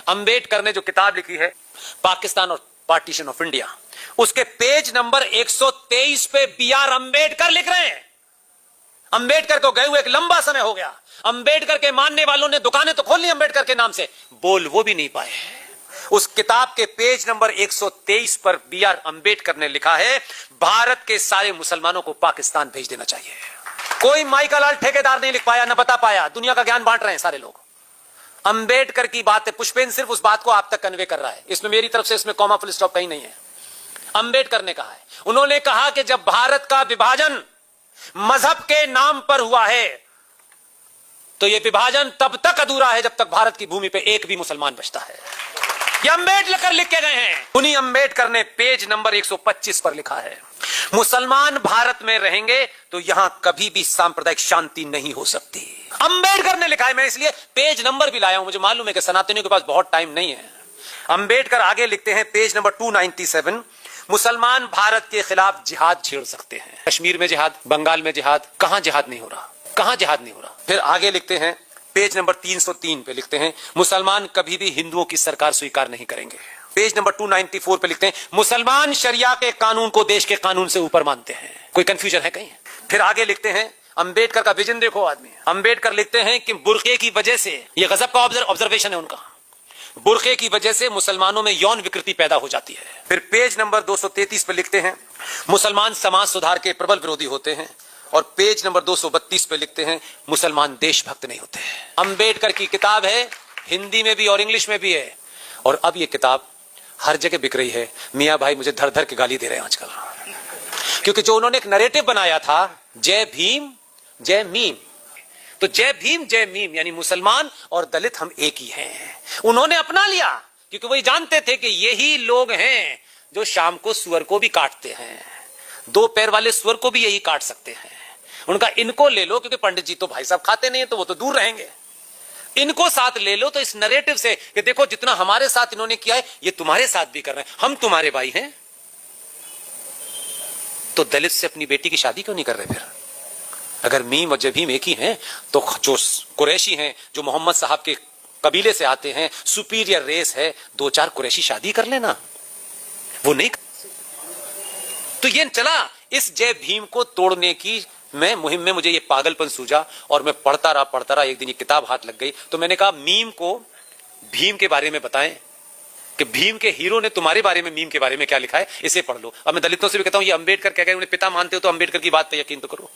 अंबेडकर ने जो किताब लिखी है पाकिस्तान और पार्टीशन ऑफ इंडिया, उसके पेज नंबर 123 पे बी आर अंबेडकर लिख रहे हैं। अंबेडकर को गए हुए एक लंबा समय हो गया। अंबेडकर के मानने वालों ने दुकानें तो खोल ली अंबेडकर के नाम से, बोल वो भी नहीं पाए। उस किताब के पेज नंबर 123 पर बी आर अंबेडकर ने लिखा है, भारत के सारे मुसलमानों को पाकिस्तान भेज देना चाहिए। कोई माइकल लाल ठेकेदार नहीं लिख पाया, न बता पाया। दुनिया का ज्ञान बांट रहे हैं सारे लोग। अंबेडकर की बात है, पुष्पेन सिर्फ उस बात को आप तक कन्वे कर रहा है। इसमें मेरी तरफ से इसमें कॉमा फुल स्टॉप कहीं नहीं है। अंबेडकर ने कहा है, उन्होंने कहा कि जब भारत का विभाजन मजहब के नाम पर हुआ है तो यह विभाजन तब तक अधूरा है जब तक भारत की भूमि पे एक भी मुसलमान बचता है। ये अंबेडकर लिख के गए हैं। उन्हीं अंबेडकर ने पेज नंबर 125 पर लिखा है, मुसलमान भारत में रहेंगे तो यहां कभी भी सांप्रदायिक शांति नहीं हो सकती। अंबेडकर ने लिखा है। मैं इसलिए पेज नंबर भी लाया हूं, मुझे मालूम है कि सनातनियों के पास बहुत टाइम नहीं है। अंबेडकर आगे लिखते हैं पेज नंबर 297, मुसलमान भारत के खिलाफ जिहाद छेड़ सकते हैं। कश्मीर में जिहाद, बंगाल में जिहाद, कहां जिहाद नहीं हो रहा, कहां जिहाद नहीं हो रहा। फिर आगे लिखते हैं पेज नंबर 303 पे लिखते हैं, मुसलमान कभी भी हिंदुओं की सरकार स्वीकार नहीं करेंगे। पेज नंबर 294 पे लिखते हैं, मुसलमान शरिया के कानून को देश के कानून से ऊपर मानते हैं। कोई कंफ्यूजन है कहीं? फिर आगे लिखते हैं, अंबेडकर का विजन देखो आदमी। अंबेडकर लिखते हैं कि बुर्के की वजह से, ये गजब का ऑब्जर्वेशन है उनका, बुर्के की वजह से मुसलमानों में यौन विकृति पैदा हो जाती है। फिर पेज नंबर 233 पे लिखते हैं, मुसलमान समाज सुधार के प्रबल विरोधी होते हैं। और पेज नंबर 232 पे लिखते हैं, मुसलमान देशभक्त नहीं होते हैं। अंबेडकर की किताब है, हिंदी में भी और इंग्लिश में भी है। और अब ये किताब हर जगह बिक रही है। मियां भाई मुझे धर धर के गाली दे रहे हैं आजकल, क्योंकि जो उन्होंने एक नैरेटिव बनाया था, जय भीम जय मीम, तो जय भीम जय मीम यानी मुसलमान और दलित हम एक ही हैं, उन्होंने अपना लिया। क्योंकि वही जानते थे कि यही लोग हैं जो शाम को सुअर को भी काटते हैं, दो पैर वाले सुअर को भी यही काट सकते हैं। उनका इनको ले लो, क्योंकि पंडित जी तो भाई साहब खाते नहीं है तो वो तो दूर रहेंगे। इनको साथ ले लो तो इस नैरेटिव से कि देखो जितना हमारे साथ इन्होंने किया है ये तुम्हारे साथ भी कर रहे हैं, हम तुम्हारे भाई हैं। तो दलित से अपनी बेटी की शादी क्यों नहीं कर रहे? फिर अगर मीम और जभीम एक ही हैं तो जो कुरैशी हैं, जो मोहम्मद साहब के कबीले से आते हैं, सुपीरियर रेस है, दो चार कुरैशी शादी कर लेना। वो नहीं, तो ये चला इस जय भीम को तोड़ने की मैं मुहिम में मुझे ये पागलपन सूझा और मैं पढ़ता रहा। एक दिन ये किताब हाथ लग गई तो मैंने कहा मीम को भीम के बारे में बताएं कि भीम के हीरो ने तुम्हारे बारे में मीम के बारे में क्या लिखा है, इसे पढ़ लो। अब मैं दलितों से भी कहता हूं ये अंबेडकर क्या कह रहे हैं, उन्हें पिता मानते हो तो अंबेडकर की बात पे यकीन तो करो।